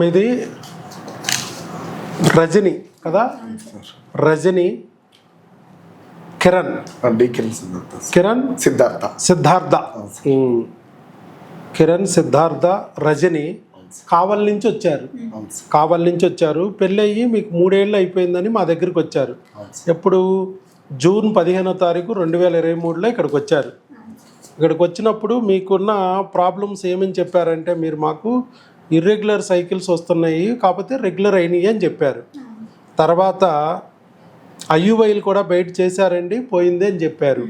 ఇది రజని కదా, రజని, కిరణ్, కిరణ్ సిద్ధార్థ, కిరణ్ సిద్ధార్థ, రజని కావలి నుంచి వచ్చారు. కావలి నుంచి వచ్చారు. పెళ్ళి అయ్యి మీకు 3 ఏళ్ళు అయిపోయిందని మా దగ్గరికి వచ్చారు. ఎప్పుడు జూన్ 15వ తారీఖు 2023లో ఇక్కడికి వచ్చారు. ఇక్కడికి వచ్చినప్పుడు మీకున్న ప్రాబ్లమ్స్ ఏమని చెప్పారంటే, మీరు మాకు ఇర్రెగ్యులర్ సైకిల్స్ వస్తున్నాయి, కాకపోతే రెగ్యులర్ అయినాయి అని చెప్పారు. తర్వాత ఐయుఐలు కూడా బయట చేశారండి, పోయింది అని చెప్పారు.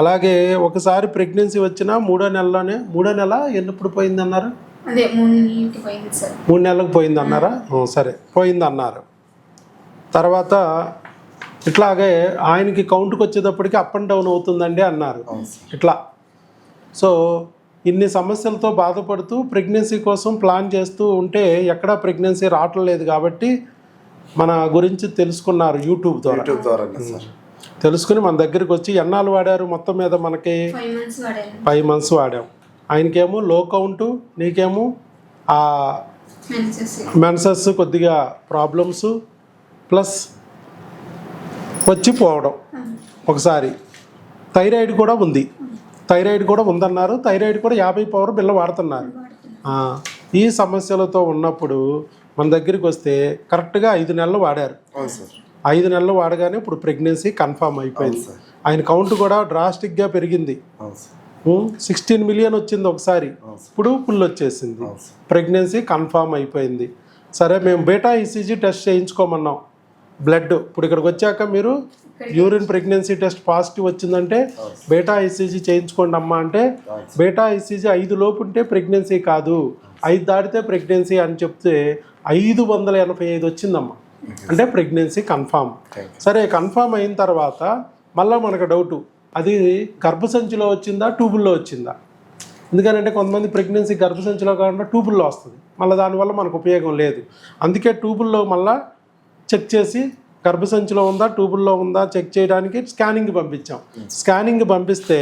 అలాగే ఒకసారి ప్రెగ్నెన్సీ వచ్చిన 3వ నెల ఎన్నప్పుడు పోయింది అన్నారు? 3 నెలలకు పోయింది అన్నారా? సరే, పోయింది అన్నారు. తర్వాత ఇట్లాగే ఆయనకి కౌంట్కి వచ్చేటప్పటికి అప్ అండ్ డౌన్ అవుతుందండి అన్నారు. ఇట్లా సో ఇన్ని సమస్యలతో బాధపడుతూ ప్రెగ్నెన్సీ కోసం ప్లాన్ చేస్తూ ఉంటే ఎక్కడా ప్రెగ్నెన్సీ రావట్లేదు. కాబట్టి మన గురించి తెలుసుకున్నారు యూట్యూబ్ ద్వారా. తెలుసుకుని మన దగ్గరికి వచ్చి ఎన్నాళ్ళు వాడారు? మొత్తం మీద మనకి 5 months వాడాం. ఆయనకేమో లో కౌంటు, నీకేమో ఆ మెన్సెస్ కొద్దిగా ప్రాబ్లమ్స్ ప్లస్ వచ్చి పోవడం. ఒకసారి థైరాయిడ్ కూడా ఉంది, థైరాయిడ్ కూడా ఉందన్నారు. థైరాయిడ్ కూడా 50 పవర్ బిల్ల వాడుతున్నారు. ఈ సమస్యలతో ఉన్నప్పుడు మన దగ్గరికి వస్తే కరెక్ట్గా 5 నెలలు వాడారు. 5 నెలలు వాడగానే ఇప్పుడు ప్రెగ్నెన్సీ కన్ఫామ్ అయిపోయింది. ఆయన కౌంట్ కూడా డ్రాస్టిక్గా పెరిగింది. 16 million వచ్చింది ఒకసారి, ఇప్పుడు ఫుల్ వచ్చేసింది. ప్రెగ్నెన్సీ కన్ఫామ్ అయిపోయింది. సరే, మేము బీటా ఈసీజీ టెస్ట్ చేయించుకోమన్నాం. బ్లడ్ ఇప్పుడు ఇక్కడికి వచ్చాక మీరు యూరిన్ ప్రెగ్నెన్సీ టెస్ట్ పాజిటివ్ వచ్చిందంటే బీటా ఈసీజీ చేయించుకోండి అమ్మా అంటే, బీటా ఈసీజీ 5 లోపు ఉంటే ప్రెగ్నెన్సీ కాదు, 5 దాటితే ప్రెగ్నెన్సీ అని చెప్తే 585 వచ్చిందమ్మా. అంటే ప్రెగ్నెన్సీ కన్ఫామ్. సరే, కన్ఫామ్ అయిన తర్వాత మళ్ళీ మనకు డౌటు, అది గర్భసంచిలో వచ్చిందా ట్యూబుల్లో వచ్చిందా? ఎందుకనంటే కొంతమంది ప్రెగ్నెన్సీ గర్భసంచిలో కాకుండా ట్యూబుల్లో వస్తుంది, మళ్ళీ దానివల్ల మనకు ఉపయోగం లేదు. అందుకే ట్యూబుల్లో మళ్ళీ చెక్ చేసి గర్భసంచిలో ఉందా ట్యూబుల్లో ఉందా చెక్ చేయడానికి స్కానింగ్ పంపించాం. స్కానింగ్ పంపిస్తే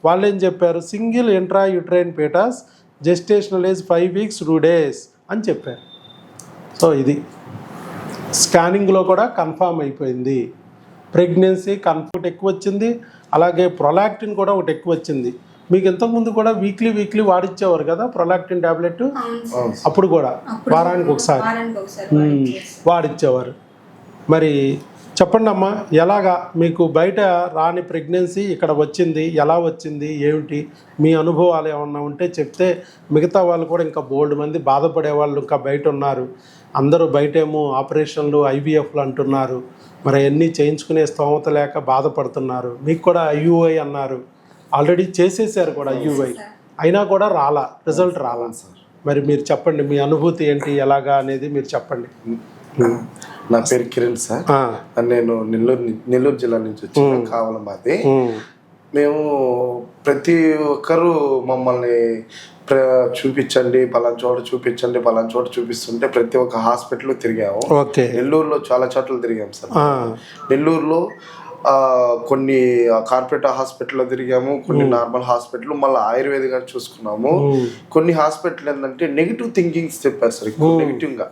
వాళ్ళు ఏం చెప్పారు, single intra uterine foetus, gestational age 5 weeks 2 days అని చెప్పారు. సో ఇది స్కానింగ్లో కూడా కన్ఫామ్ అయిపోయింది. ప్రెగ్నెన్సీ కన్ఫర్ట్ ఎక్కువ వచ్చింది. అలాగే ప్రొలాక్టిన్ కూడా ఒకటి ఎక్కువ వచ్చింది. మీకు ఇంతకుముందు కూడా వీక్లీ వాడిచ్చేవారు కదా ప్రొలాక్టిన్ టాబ్లెట్, అప్పుడు కూడా వారానికి ఒకసారి వాడిచ్చేవారు. మరి చెప్పండి అమ్మా, ఎలాగా మీకు బయట రాని ప్రెగ్నెన్సీ ఇక్కడ వచ్చింది, ఎలా వచ్చింది, ఏమిటి మీ అనుభవాలు ఏమన్నా ఉంటే చెప్తే మిగతా వాళ్ళు కూడా ఇంకా బోల్డ్ మంది బాధపడే వాళ్ళు ఇంకా బయట ఉన్నారు. అందరూ బయటేమో ఆపరేషన్లు ఐవీఎఫ్లు అంటున్నారు, మరి అవన్నీ చేయించుకునే స్తోమత లేక బాధపడుతున్నారు. మీకు కూడా ఐయుఐ అన్నారు, ఆల్రెడీ చేసేసారు కూడా ఐయుఐ, అయినా కూడా రిజల్ట్ రాలా. మరి మీరు చెప్పండి, మీ అనుభూతి ఏంటి, ఎలాగా అనేది మీరు చెప్పండి. నా పేరు కిరణ్ సార్. నేను నెల్లూరు జిల్లా నుంచి వచ్చాను, కావలి మాది. మేము ప్రతి ఒక్కరూ మమ్మల్ని చూపించండి పలానా చోట చూపించండి పలానా చోట చూపిస్తుంటే ప్రతి ఒక్క హాస్పిటల్ తిరిగాము. నెల్లూరులో చాలా చోట్ల తిరిగాము సార్. నెల్లూరులో కొన్ని కార్పొరేట్ హాస్పిటల్లో తిరిగాము, కొన్ని నార్మల్ హాస్పిటల్, మళ్ళీ ఆయుర్వేదిక్ చూసుకున్నాము. కొన్ని హాస్పిటల్ ఏంటంటే నెగిటివ్ థింకింగ్స్ చెప్పారు సార్, ఎక్కువ నెగిటివ్ గా.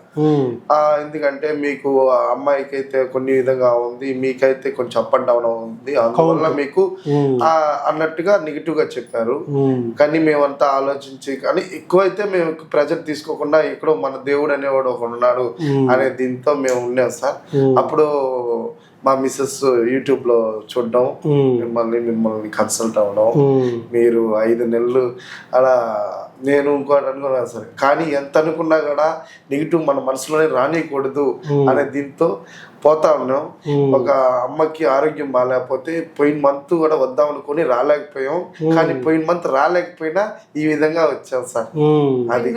ఎందుకంటే మీకు అమ్మాయికి అయితే కొన్ని విధంగా ఉంది, మీకైతే కొంచెం అప్ అండ్ డౌన్ ఉంది, అందువల్ల మీకు అన్నట్టుగా నెగిటివ్ గా చెప్పారు. కానీ మేమంతా ఆలోచించి, కానీ ఎక్కువైతే మేము ప్రెజర్ తీసుకోకుండా ఎక్కడో మన దేవుడు అనేవాడు ఒకడు ఉన్నాడు అనే దీంతో మేము ఉన్నాం సార్. అప్పుడు మా మిస్సెస్ యూట్యూబ్ లో చూడడం, మిమ్మల్ని కన్సల్ట్ అవ్వడం, మీరు 5 నెలలు అలా నేను ఇంకోటి అనుకున్నాను సార్. కానీ ఎంత అనుకున్నా కూడా నెగిటివ్ మన మనసులోనే రానియకూడదు అనే దీంతో పోతా ఉన్నాం. ఒక అమ్మకి ఆరోగ్యం బాగాలేకపోతే పోయిన మంత్ కూడా వద్దాం అనుకుని రాలేకపోయాం, కానీ పోయిన మంత్ రాలేకపోయినా ఈ విధంగా వచ్చాం సార్. అది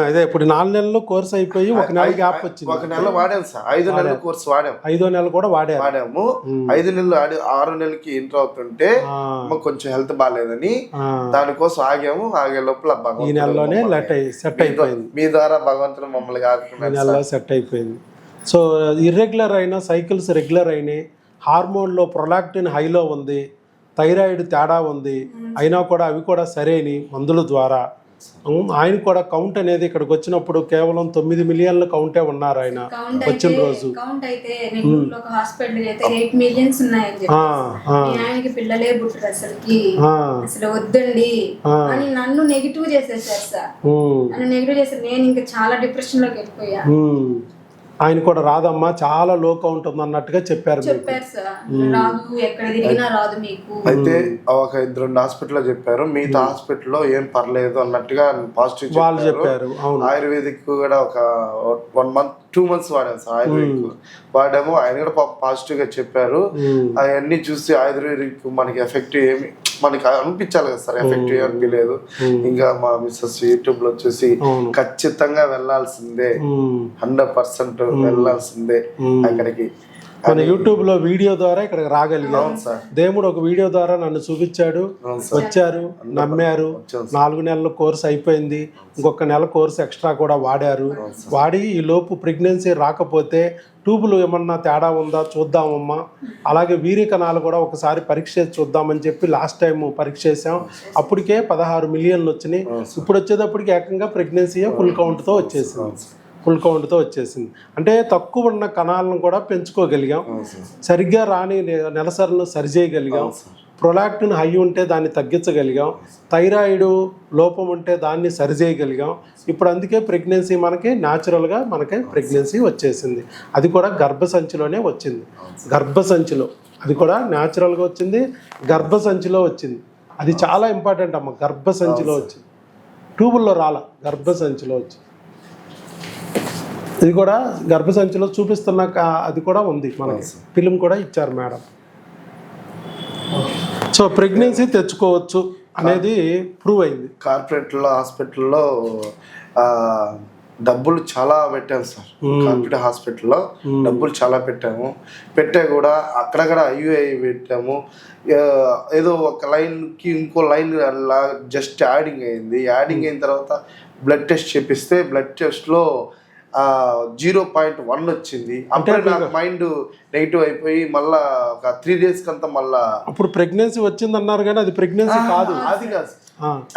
అదే ఇప్పుడు 4 నెలలు కోర్స్ అయిపోయి 1 నెల గ్యాప్ వచ్చింది. 1 నెల వాడాం సార్, 5 నెలల కోర్స్ వాడాము. 5వ నెల కూడా వాడాము. 5 నెలలు 6వ నెలకి ఎంటర్ అవుతుంటే కొంచెం హెల్త్ బాగాలేదని దానికోసం ఆగాము. ఆగే లోపల ఈ నెలలోనే సెట్ అయిపోయింది. మీ ద్వారా భగవంతుడు మమ్మల్ని ఆదుకున్నాడు, సెట్ అయిపోయింది. సో ఇర్రెగ్యులర్ అయినా సైకిల్స్ రెగ్యులర్ అయినాయి, హార్మోన్లో ప్రొలాక్టిన్ హైలో ఉంది, థైరాయిడ్ తేడా ఉంది, అయినా కూడా అవి కూడా సరైన మందుల ద్వారా ఆయన కూడా కౌంట్ అనేది ఇక్కడికి వచ్చినప్పుడు కేవలం 9 మిలియన్ల కౌంటే ఉన్నారు ఆయన వచ్చిన రోజు. కౌంట్ అయితే నెల్లూరులో ఒక హాస్పిటల్ అయితే 8 మిలియన్స్ ఉన్నాయని చెప్పి ఆయనకి పిల్లలే పుట్టరు అసలు వద్దండి అని నన్ను నెగిటివ్ చేసేసారు సార్. నన్ను నెగిటివ్ చేశారు. నేను ఇంకా చాలా డిప్రెషన్ లోకి వెళ్ళిపోయా. ఆయన కూడా రాదమ్మా చాలా లో కౌంట్ ఉంది అన్నట్టుగా చెప్పారు సార్. రాదు, ఎక్కడ తిరిగినా రాదు మీకు. అయితే ఒక 2 హాస్పిటల్లో చెప్పారు, మిగతా హాస్పిటల్లో ఏం పర్లేదు అన్నట్టుగా పాజిటివ్ వాళ్ళు చెప్పారు. ఆయుర్వేదిక్ కూడా ఒక 1 మంత్ 2 మంత్స్ వాడాను సార్. ఆయుర్వేదిక్ వాడాము, ఆయన కూడా పాజిటివ్ గా చెప్పారు. అవన్నీ చూసి ఆయుర్వేదిక్ మనకి ఎఫెక్టివ్ ఏమి మనకి అనిపించాలి కదా సార్, ఎఫెక్టివ్ అనిపించలేదు. ఇంకా మా మిస్సెస్ యూట్యూబ్ లో వచ్చేసి ఖచ్చితంగా వెళ్లాల్సిందే, 100% వెళ్లాల్సిందే అక్కడికి. మన యూట్యూబ్ లో వీడియో ద్వారా ఇక్కడికి రాగలిగాం. దేవుడు ఒక వీడియో ద్వారా నన్ను చూపించాడు, వచ్చారు, నమ్మారు. 4 నెలల కోర్స్ అయిపోయింది, ఇంకొక నెల కోర్స్ ఎక్స్ట్రా కూడా వాడారు. వాడి ఈ లోపు ప్రెగ్నెన్సీ రాకపోతే ట్యూబులు ఏమన్నా తేడా ఉందా చూద్దామమ్మా, అలాగే వీర్య కణాలు కూడా ఒకసారి పరీక్ష చేసి చూద్దామని చెప్పి లాస్ట్ టైం పరీక్ష చేసాం. అప్పటికే 16 మిలియన్లు వచ్చినాయి. ఇప్పుడు వచ్చేటప్పటికి ఏకంగా ప్రెగ్నెన్సీ ఫుల్ కౌంట్తో వచ్చేసింది. అంటే తక్కువ ఉన్న కణాలను కూడా పెంచుకోగలిగాం, సరిగ్గా రాని నెలసరిని సరిచేయగలిగాం, ప్రొలాక్టిన్ హై ఉంటే దాన్ని తగ్గించగలిగాం, థైరాయిడ్ లోపం ఉంటే దాన్ని సరిచేయగలిగాం. ఇప్పుడు అందుకే ప్రెగ్నెన్సీ మనకి న్యాచురల్గా ప్రెగ్నెన్సీ వచ్చేసింది. అది కూడా గర్భసంచిలోనే వచ్చింది. గర్భసంచిలో అది కూడా న్యాచురల్గా వచ్చింది, గర్భసంచిలో వచ్చింది. అది చాలా ఇంపార్టెంట్ అమ్మ. గర్భసంచిలో వచ్చింది, ట్యూబుల్లో రాల, గర్భసంచిలో వచ్చింది. ఇది కూడా గర్భసంచిలో చూపిస్తున్నాక అది కూడా ఉంది, మనకి ఫిలిం కూడా ఇచ్చారు మేడం. సో ప్రెగ్నెన్సీ తెచ్చుకోవచ్చు అనేది ప్రూవ్ అయింది. కార్పొరేట్లో హాస్పిటల్లో డబ్బులు చాలా పెట్టాము సార్. కార్పొరేట్ హాస్పిటల్లో డబ్బులు చాలా పెట్టే కూడా అక్కడక్కడ ఐయుఐ పెట్టాము. ఏదో ఒక లైన్కి ఇంకో లైన్ జస్ట్ యాడింగ్ అయింది. యాడింగ్ అయిన తర్వాత బ్లడ్ టెస్ట్ చేపిస్తే బ్లడ్ టెస్ట్లో 0.1 వచ్చింది. అప్పుడే నాకు మైండ్ నెగిటివ్ అయిపోయి మళ్ళా ఒక 3 days కంతా మళ్ళా అప్పుడు ప్రెగ్నెన్సీ వచ్చింది అన్నారు, కానీ అది ప్రెగ్నెన్సీ కాదు. అది కాదు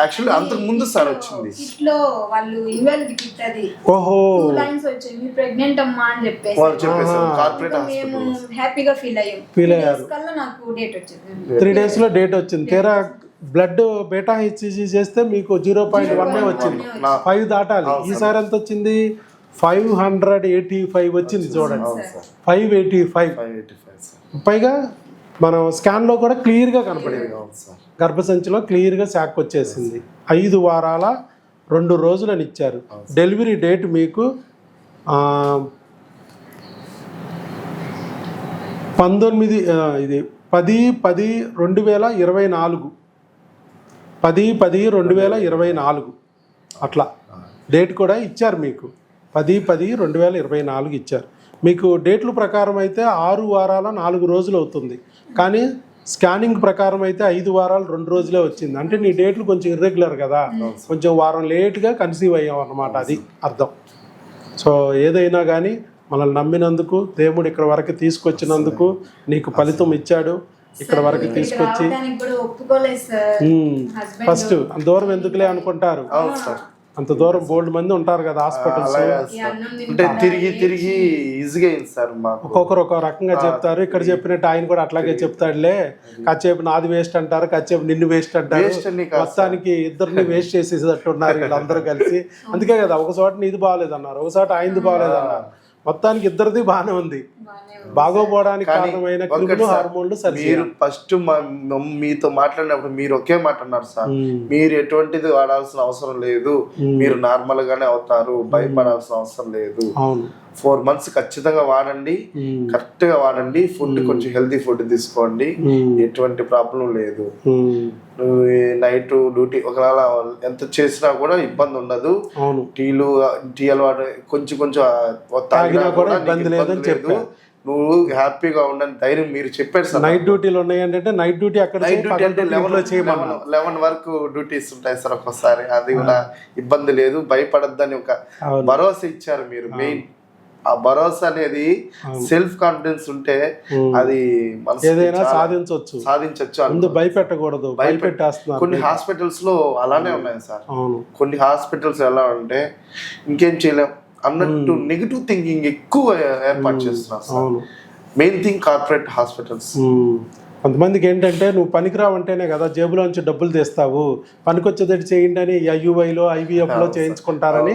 యాక్చువల్లీ అంతకు ముందు సార్ వచ్చింది. ఇట్లో వాళ్ళు ఇన్వాలిడ్ కిట్ అది ఓహో 2 లైన్స్ వచ్చాయి, మీరు ప్రెగ్నెంట్ అమ్మా అని చెప్పేసి వాళ్ళు చెప్పేసారు. కార్పొరేట్ మేము హ్యాపీగా ఫీల్ అయ్యారు. కల్లా నాకు డేట్ వచ్చింది, 3 days లో డేట్ వచ్చింది. తీరా బ్లడ్ బీటా హెచ్సిజీ చేస్తే మీకు 0.1 వచ్చింది. 5 దాటాలి. ఈసారి ఎంత వచ్చింది? 585 వచ్చింది. చూడండి, 585. పైగా మనం స్కాన్లో కూడా క్లియర్గా కనపడేది. గర్భసంచిలో క్లియర్గా శాక్ వచ్చేసింది. 5 వారాల 2 రోజులని ఇచ్చారు. డెలివరీ డేట్ మీకు 10/10/2024 10/10/2024 అట్లా డేట్ కూడా ఇచ్చారు మీకు. 10/10/2024 ఇచ్చారు మీకు. డేట్ల ప్రకారం అయితే 6 వారాల 4 రోజులు అవుతుంది, కానీ స్కానింగ్ ప్రకారం అయితే 5 వారాలు 2 రోజులే వచ్చింది. అంటే నీ డేట్లు కొంచెం ఇర్రెగ్యులర్ కదా, కొంచెం వారం లేట్గా కన్సీవ్ అయ్యాం అన్నమాట, అది అర్థం. సో ఏదైనా కానీ మనల్ని నమ్మినందుకు, దేవుడు ఇక్కడ వరకు తీసుకొచ్చినందుకు నీకు ఫలితం ఇచ్చాడు. ఇక్కడ వరకు తీసుకొచ్చి ఫస్ట్ అంత దూరం ఎందుకులే అనుకుంటారు, అంత దూరం బోల్డ్ మంది ఉంటారు కదా హాస్పిటల్స్. అంటే తిరిగి ఈజీగా అయింది సార్. ఒక్కొక్కరు ఒక రకంగా చెప్తారు. ఇక్కడ చెప్పినట్టు ఆయన కూడా అట్లాగే చెప్తాడులే. కచ్చేపు నాది వేస్ట్ అంటారు, కచ్చేపు నిన్ను వేస్ట్ అంటారు. మొత్తానికి ఇద్దరిని వేస్ట్ చేసేటట్టు ఉన్నారు వీళ్ళందరూ కలిసి. అందుకే కదా ఒక చోట నీది బాగాలేదు అన్నారు, ఒక చోట ఆయనది బాగాలేదు అన్నారు. మొత్తానికి ఇద్దరిది బాగానే ఉంది. బాగోపోవడానికి కారణమైన క్రిములు, హార్మోన్లు సరి. మీరు ఫస్ట్ మీతో మాట్లాడినప్పుడు మీరు ఒకే మాట అన్నారు సార్, మీరు ఎటువంటిది వాడాల్సిన అవసరం లేదు, మీరు నార్మల్ గానే అవుతారు, భయపడాల్సిన అవసరం లేదు. 4 months ఖచ్చితంగా వాడండి, కరెక్ట్ గా వాడండి. ఫుడ్ కొంచెం హెల్తీ ఫుడ్ తీసుకోండి, ఎటువంటి ప్రాబ్లం లేదు. నైట్ డ్యూటీ ఒకవేళ ఎంత చేసినా కూడా ఇబ్బంది ఉండదు. టీ అలవాటు కొంచెం తాగినా కూడా ఇబ్బంది లేదని చెప్పారు. నువ్వు హ్యాపీగా ఉండని ధైర్యం మీరు చెప్పారు సార్. నైట్ డ్యూటీలు ఉన్నాయి అంటే నైట్ డ్యూటీ అక్కడ 11 వరకు డ్యూటీస్ ఉంటాయి సార్ ఒక్కోసారి. అది కూడా ఇబ్బంది లేదు, భయపడద్దని ఒక భరోసా ఇచ్చారు మీరు. మెయిన్ ఆ భరోసా అనేది సెల్ఫ్ కాన్ఫిడెన్స్ ఉంటే అది మనసుకి ఏదైనా చాలా సాధించవచ్చు సాధించవచ్చు. ముందు భయపెట్టకూడదు, భయపెట్టేస్తున్నారు. కొన్ని హాస్పిటల్స్ లో అలానే ఉన్నాయి సార్. అవును, కొన్ని హాస్పిటల్స్ ఎలా అంటే ఇంకేం చేయలేం అన్నట్టు నెగిటివ్ థింకింగ్ ఎక్కువ ఏర్పాటు చేస్తున్నారు సార్. అవును. Main thing corporate hospitals. కొంతమందికి ఏంటంటే నువ్వు పనికిరావంటేనే కదా జేబులోంచి డబ్బులు తీస్తావు, పనికొచ్చేది చేయండి అని ఐయుఐలో ఐవీఎఫ్లో చేయించుకుంటారని,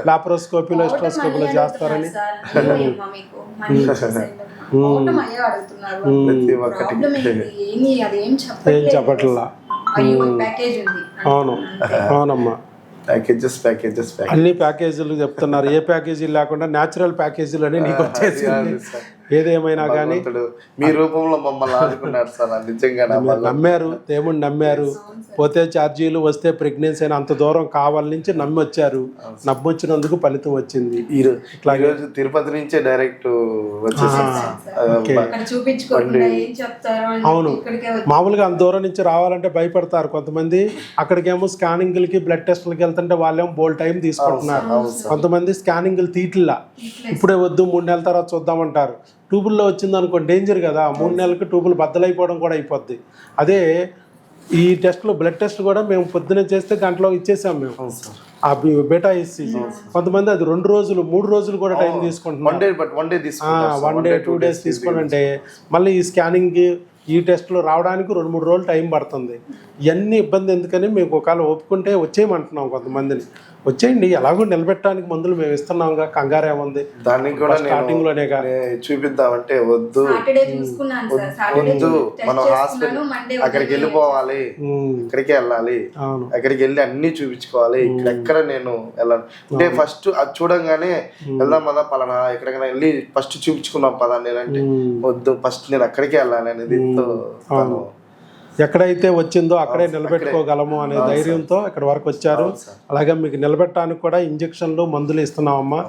లాప్రోస్కోపీలో ఎస్ట్రోస్కోపీలో చేస్తారని. ఏం చెప్పట్లా. అవును, అవునమ్మా. ప్యాకేజెస్ అన్ని ప్యాకేజీలు చెప్తున్నారు. ఏ ప్యాకేజీ లేకుండా న్యాచురల్ ప్యాకేజీలు అని నీకు వచ్చేసింది. ఏదేమైనా కానీ మీ రూపంలో మమ్మల్ని ఆదుకున్నారు సార్. నిజంగా నమ్మారు, దేవుణ్ణి నమ్మారు. పోతే ఛార్జీలు వస్తే ప్రెగ్నెన్సీ అని అంత దూరం కావాల నుంచి నమ్మి వచ్చారు. నమ్మొచ్చినందుకు ఫలితం వచ్చింది. ఇట్లాగే తిరుపతి నుంచే డైరెక్ట్ అవును, మామూలుగా అంత దూరం నుంచి రావాలంటే భయపడతారు కొంతమంది. అక్కడికేమో స్కానింగ్లకి బ్లడ్ టెస్ట్లకి వెళ్తుంటే వాళ్ళేమో బోల్ టైం తీసుకుంటున్నారు. కొంతమంది స్కానింగ్లు తీట్లా ఇప్పుడే వద్దు 3 నెలల తర్వాత చూద్దామంటారు. ట్యూబుల్లో వచ్చింది అనుకోండి డేంజర్ కదా, 3 నెలలకు ట్యూబులు బద్దలైపోవడం కూడా అయిపోద్ది. అదే ఈ టెస్ట్లు బ్లడ్ టెస్ట్ కూడా మేము పొద్దున చేస్తే గంటలో ఇచ్చేసాం మేము. ఆ బీటా ఈసీజీ కొంతమంది అది 2 రోజులు 3 రోజులు కూడా టైం తీసుకుంటున్నాం. 1 డే 2 డేస్ తీసుకుంటే మళ్ళీ ఈ స్కానింగ్ ఈ టెస్ట్లు రావడానికి 2-3 రోజులు టైం పడుతుంది. ఇవన్నీ ఇబ్బంది ఎందుకని మీకు ఒకవేళ ఒప్పుకుంటే వచ్చేయమంటున్నాం కొంతమందిని. వచ్చేయండి, ఎలాగో నిలబెట్టడానికి మందులు మేము ఇస్తున్నాంగా, కంగారు ఏముంది. దానికి కూడా స్టార్టింగ్ లోనే చూపిద్దామంటే వద్దు మనం హాస్పిటల్ అక్కడికి వెళ్ళిపోవాలి, ఇక్కడికే వెళ్ళాలి, అక్కడికి వెళ్ళి అన్ని చూపించుకోవాలి. ఇక్కడెక్కడ నేను వెళ్ళాను అంటే ఫస్ట్ అది చూడంగానే వెళ్దాం కదా పలానా ఎక్కడికైనా వెళ్ళి ఫస్ట్ చూపించుకున్నాం పదా నేనంటే వద్దు, ఫస్ట్ నేను అక్కడికే వెళ్ళాలి అనేది ఎక్కడైతే వచ్చిందో అక్కడే నిలబెట్టుకోగలము అనే ధైర్యంతో ఇక్కడ వరకు వచ్చారు. అలాగే మీకు నిలబెట్టడానికి కూడా ఇంజక్షన్లు మందులు ఇస్తున్నామమ్మా.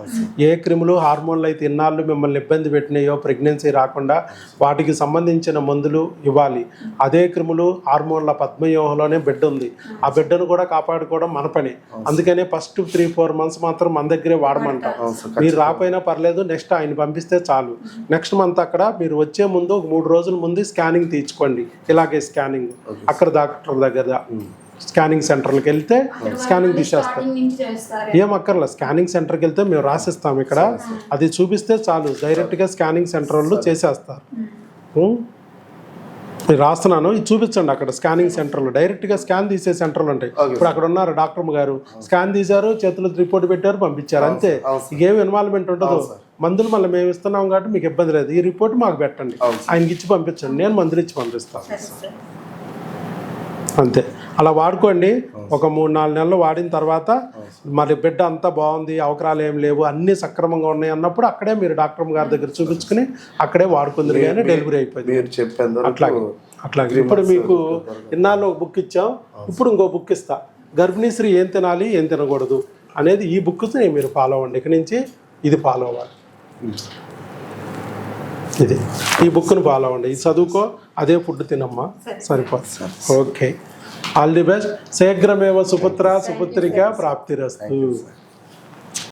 ఏ క్రిములు హార్మోన్లు అయితే ఇన్నాళ్ళు మిమ్మల్ని ఇబ్బంది పెట్టినాయో ప్రెగ్నెన్సీ రాకుండా వాటికి సంబంధించిన మందులు ఇవ్వాలి. అదే క్రిములు హార్మోన్ల పద్మవ్యూహంలోనే బిడ్డ ఉంది, ఆ బిడ్డను కూడా కాపాడుకోవడం మన పని. అందుకనే ఫస్ట్ 3-4 మంత్స్ మాత్రం మన దగ్గరే వాడమంటాం. మీరు రాపోయినా పర్లేదు, నెక్స్ట్ ఆయన పంపిస్తే చాలు. నెక్స్ట్ మంత్ అక్కడ మీరు వచ్చే ముందు ఒక 3 రోజుల ముందు స్కానింగ్ తీయించుకోండి. ఇలాగే స్కానింగ్ అక్కడ డాక్టర్ దగ్గర స్కానింగ్ సెంటర్కి వెళ్తే స్కానింగ్ తీసేస్తారు. ఏం అక్కర్లా, స్కానింగ్ సెంటర్కి వెళ్తే మేము రాసిస్తాం. ఇక్కడ అది చూపిస్తే చాలు, డైరెక్ట్గా స్కానింగ్ సెంటర్ వాళ్ళు చేసేస్తారు. నేను రాస్తున్నాను, ఇది చూపించండి. అక్కడ స్కానింగ్ సెంటర్లో డైరెక్ట్గా స్కాన్ తీసే సెంటర్లు ఉంటాయి. ఇప్పుడు అక్కడ ఉన్నారు డాక్టర్ గారు, స్కాన్ తీశారు, చేతులు రిపోర్ట్ పెట్టారు, పంపించారు, అంతే. ఇకేం ఇన్వాల్వ్మెంట్ ఉండదు. మందులు మళ్ళీ మేము ఇస్తున్నాం కాబట్టి మీకు ఇబ్బంది లేదు. ఈ రిపోర్ట్ మాకు పెట్టండి, ఆయనకి ఇచ్చి పంపించండి, నేను మందులు ఇచ్చి పంపిస్తాను, అంతే. అలా వాడుకోండి. ఒక 3-4 నెలలు వాడిన తర్వాత మరి బిడ్డ అంతా బాగుంది, అవకరాలు ఏం లేవు, అన్ని సక్రమంగా ఉన్నాయి అన్నప్పుడు అక్కడే మీరు డాక్టర్ గారి దగ్గర చూపించుకుని అక్కడే వాడుకుందరు కానీ డెలివరీ అయిపోయింది. అట్లాగే ఇప్పుడు మీకు ఇన్నాళ్ళు ఒక బుక్ ఇచ్చాం, ఇప్పుడు ఇంకో బుక్ ఇస్తా. గర్భిణీ స్త్రీ ఏం తినాలి ఏం తినకూడదు అనేది ఈ బుక్ మీరు ఫాలో అవ్వండి. ఇక్కడి నుంచి ఇది ఫాలో అవ్వాలి. ఇది ఈ బుక్ను ఫాలో అవ్వండి, ఇది చదువుకో, అదే ఫుడ్ తినమ్మా, సరిపోతుంది. Okay, all the best. శీఘ్రమేవ సుపుత్ర సుపుత్రిక ప్రాప్తిరస్తు.